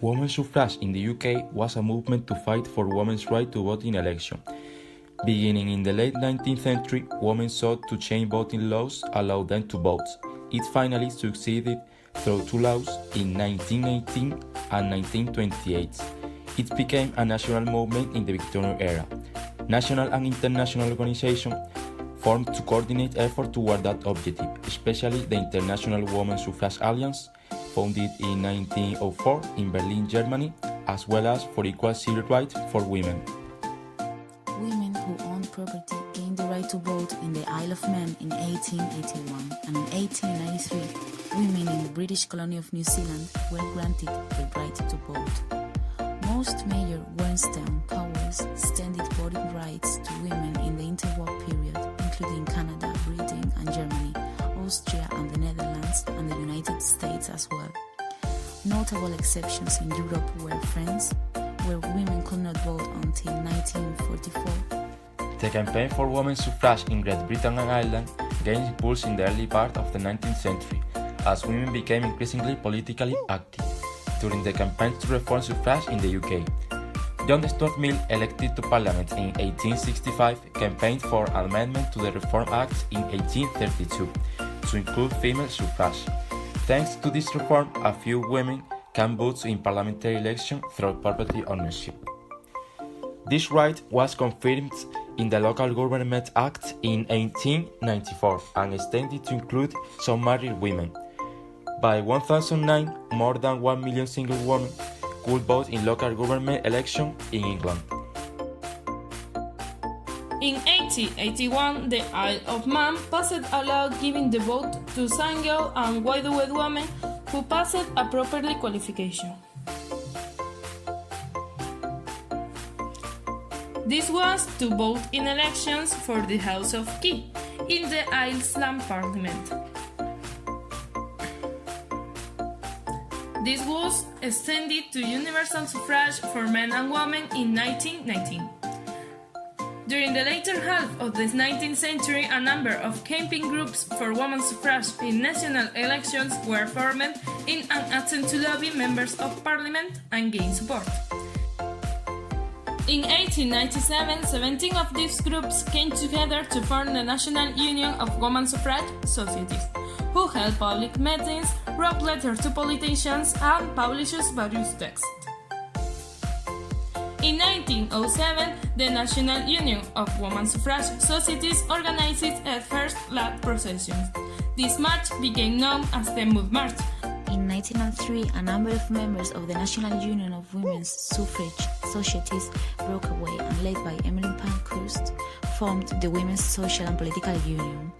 Women's suffrage in the UK was a movement to fight for women's right to vote in elections. Beginning in the late 19th century, women sought to change voting laws to allow them to vote. It finally succeeded through two laws in 1918 and 1928. It became a national movement in the Victorian era. National and international organizations formed to coordinate efforts toward that objective, especially the International Women's Suffrage Alliance, founded in 1904 in Berlin, Germany, as well as for equal civil rights for women. Women who owned property gained the right to vote in the Isle of Man in 1881, and in 1893, women in the British colony of New Zealand were granted the right to vote. Most major Western powers extended voting rights to women in the interwar period, including Canada, Britain and Germany, Austria and the Netherlands, and the United States as well. Notable exceptions in Europe were France, where women could not vote until 1944. The campaign for women's suffrage in Great Britain and Ireland gained impulse in the early part of the 19th century, as women became increasingly politically active. During the campaign to reform suffrage in the UK, John Stuart Mill, elected to Parliament in 1865, campaigned for an amendment to the Reform Act in 1832 to include female suffrage. Thanks to this reform, a few women can vote in parliamentary elections through property ownership. This right was confirmed in the Local Government Act in 1894 and extended to include some married women. By 1009, more than 1 million single women could vote in local government elections in England. In 1881, the Isle of Man passed a law giving the vote to single and widowed women who passed a property qualification. This was to vote in elections for the House of Key in the Island Parliament. This was extended to universal suffrage for men and women in 1919. During the later half of the 19th century, a number of campaign groups for women's suffrage in national elections were formed in an attempt to lobby members of parliament and gain support. In 1897, 17 of these groups came together to form the National Union of Women's Suffrage Societies, who held public meetings, wrote letters to politicians, and published various texts. In 1907, the National Union of Women's Suffrage Societies organized its first flag procession. This march became known as the Mood March. In 1903, a number of members of the National Union of Women's Suffrage Societies broke away and, led by Emily Pankhurst, formed the Women's Social and Political Union.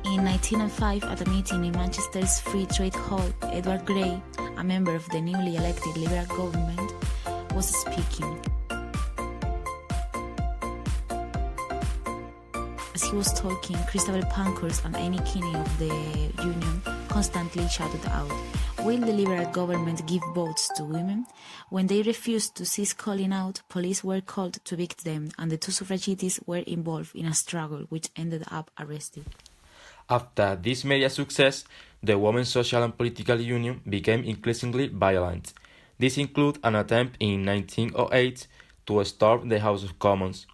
In 1905, at a meeting in Manchester's Free Trade Hall, Edward Grey, a member of the newly elected Liberal government, was speaking. As he was talking, Christabel Pankhurst and Annie Keeney of the Union constantly shouted out, "Will the Liberal government give votes to women?" When they refused to cease calling out, police were called to evict them, and the two suffragettes were involved in a struggle which ended up arrested. After this media success, the Women's Social and Political Union became increasingly violent. This included an attempt in 1908 to storm the House of Commons,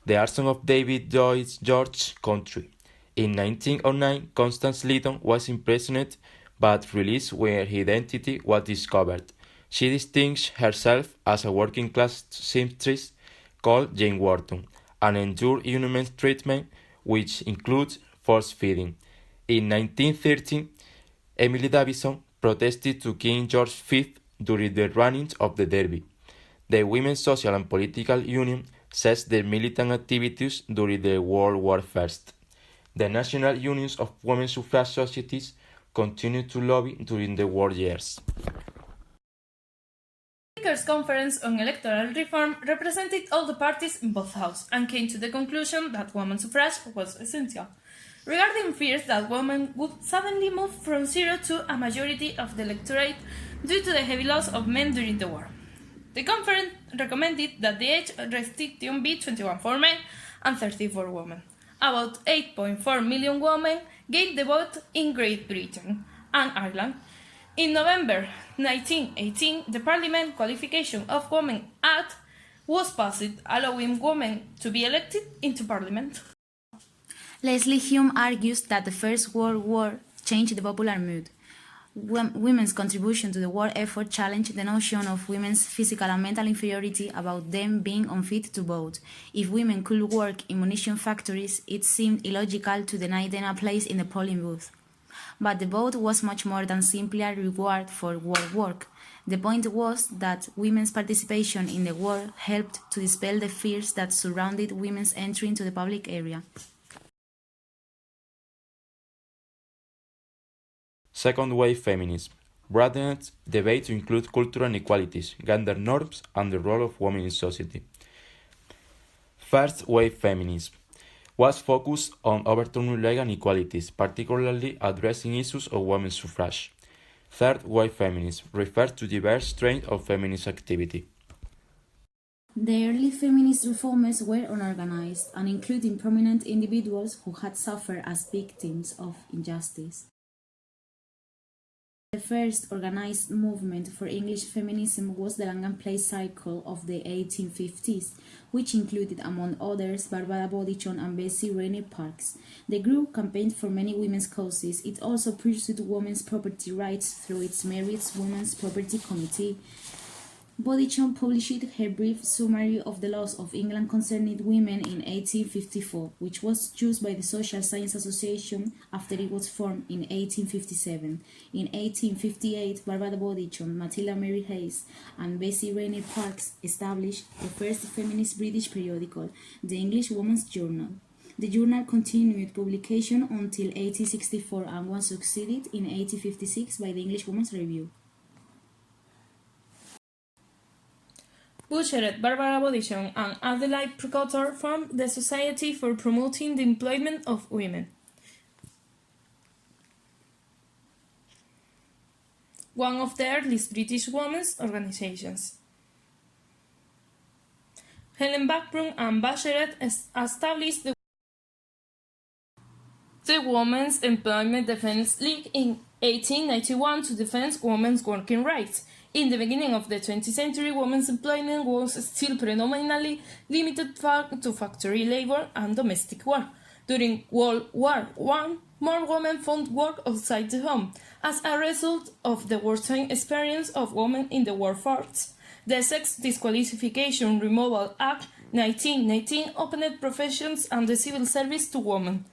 the arson of David Lloyd George's country. In 1909, Constance Lytton was imprisoned but released when her identity was discovered. She distinguished herself as a working-class seamstress called Jane Wharton and endured inhuman treatment, which includes force feeding. In 1913, Emily Davison protested to King George V during the running of the Derby. The Women's Social and Political Union ceased their militant activities during the World War I. The national unions of women's suffrage societies continued to lobby during the war years. The Speakers' Conference on Electoral Reform represented all the parties in both houses and came to the conclusion that women's suffrage was essential. Regarding fears that women would suddenly move from zero to a majority of the electorate due to the heavy loss of men during the war, the conference recommended that the age restriction be 21 for men and 30 for women, About 8.4 million women gave the vote in Great Britain and Ireland. In November 1918, the Parliament Qualification of Women Act was passed, allowing women to be elected into Parliament. Leslie Hume argues that the First World War changed the popular mood. Women's contribution to the war effort challenged the notion of women's physical and mental inferiority about them being unfit to vote. If women could work in munition factories, it seemed illogical to deny them a place in the polling booth. But the vote was much more than simply a reward for war work. The point was that women's participation in the war helped to dispel the fears that surrounded women's entry into the public area. Second wave feminism broadened debate to include cultural inequalities, gender norms, and the role of women in society. First wave feminism was focused on overturning legal inequalities, particularly addressing issues of women's suffrage. Third wave feminism refers to diverse strands of feminist activity. The early feminist reformers were unorganized and including prominent individuals who had suffered as victims of injustice. The first organized movement for English feminism was the Langham Place Cycle of the 1850s, which included, among others, Barbara Bodichon and Bessie Rainey Parks. The group campaigned for many women's causes. It also pursued women's property rights through its Merits Women's Property Committee. Bodichon published her brief summary of the laws of England concerning women in 1854, which was used by the Social Science Association after it was formed in 1857. In 1858, Barbara Bodichon, Matilda Mary Hayes, and Bessie Rainey Parks established the first feminist British periodical, the English Woman's Journal. The journal continued publication until 1864 and was succeeded in 1856 by the English Woman's Review. Busheret, Barbara Bodichon, and Adelaide Precotter formed the Society for Promoting the Employment of Women. One of the earliest British women's organizations. Helen Blackburn and Busheret established the Women's Employment Defence League in 1891 to defend women's working rights. In the beginning of the 20th century, women's employment was still predominantly limited to factory labor and domestic work. During World War I, more women found work outside the home, as a result of the wartime experience of women in the workforce. The Sex Disqualification Removal Act 1919 opened professions and the civil service to women.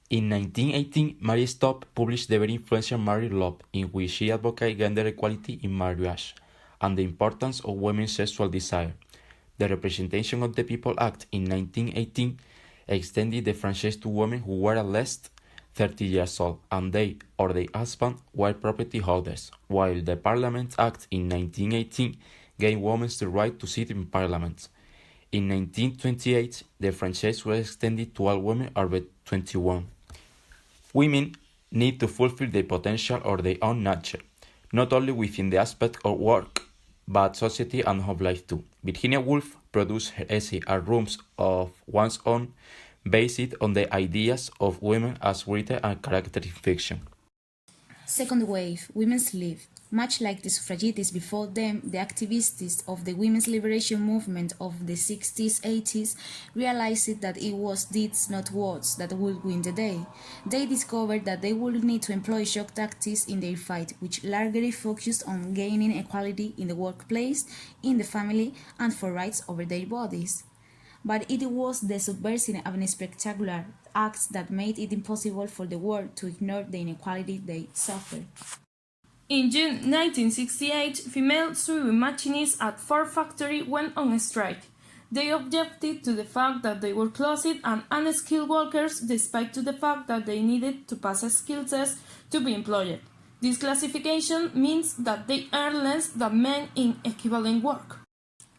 In 1918, Mary Stowe published the very influential Married Love, in which she advocated gender equality in marriage and the importance of women's sexual desire. The Representation of the People Act in 1918 extended the franchise to women who were at least 30 years old and they or their husband were property holders, while the Parliament Act in 1918 gave women the right to sit in Parliament. In 1928, the franchise was extended to all women over 21. Women need to fulfill their potential or their own nature, not only within the aspect of work, but society and home life too. Virginia Woolf produced her essay A Rooms of One's Own, based on the ideas of women as written and character in fiction. Second wave, women's life. Much like the suffragettes before them, the activists of the women's liberation movement of the 60s, 80s realized that it was deeds, not words, that would win the day. They discovered that they would need to employ shock tactics in their fight, which largely focused on gaining equality in the workplace, in the family, and for rights over their bodies. But it was the subversive and spectacular acts that made it impossible for the world to ignore the inequality they suffered. In June 1968, female sewing machinists at Ford factory went on strike. They objected to the fact that they were closeted and unskilled workers, despite the fact that they needed to pass a skill test to be employed. This classification means that they earn less than men in equivalent work.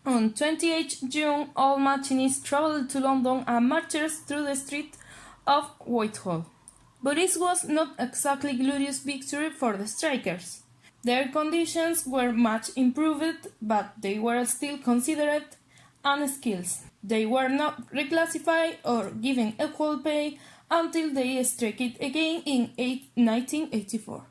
On 28 June, all machinists traveled to London and marched through the streets of Whitehall. But it was not exactly a glorious victory for the strikers. Their conditions were much improved, but they were still considered and skills. They were not reclassified or given equal pay until they struck it again in 1984.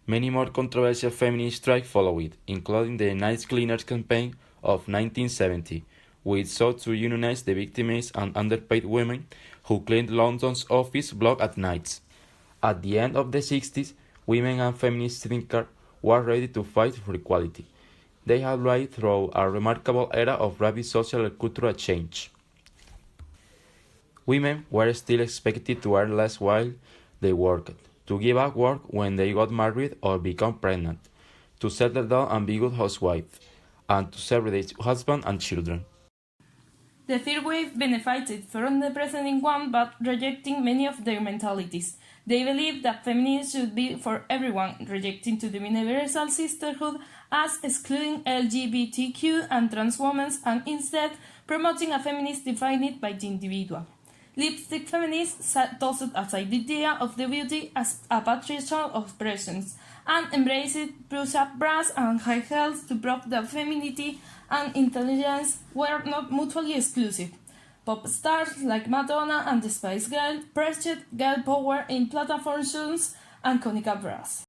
Many more controversial feminist strikes followed, including the Night Cleaners campaign of 1970, which sought to unionize the victimized and underpaid women who cleaned London's office block at night. At the end of the 60s, women and feminist thinkers were ready to fight for equality. They had lived through a remarkable era of rapid social and cultural change. Women were still expected to earn less while they worked, to give up work when they got married or become pregnant, to settle down and be good housewives, and to serve their husband and children. The third wave benefited from the preceding one but rejecting many of their mentalities. They believed that feminism should be for everyone, rejecting to the universal sisterhood as excluding LGBTQ and trans women and instead promoting a feminist defined by the individual. Lipstick feminists tossed aside the idea of the beauty as a patriarchal oppression and embraced push-up bras and high heels to prove that femininity and intelligence were not mutually exclusive. Pop stars like Madonna and the Spice Girls preached girl power in platform shoes and conical bras.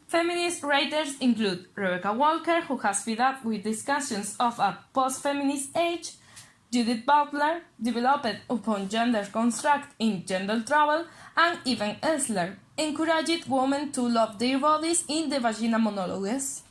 Feminist writers include Rebecca Walker, who has fed up with discussions of a post-feminist age, Judith Butler, developed upon gender construct in Gender Trouble, and even Esler, encouraged women to love their bodies in the Vagina Monologues.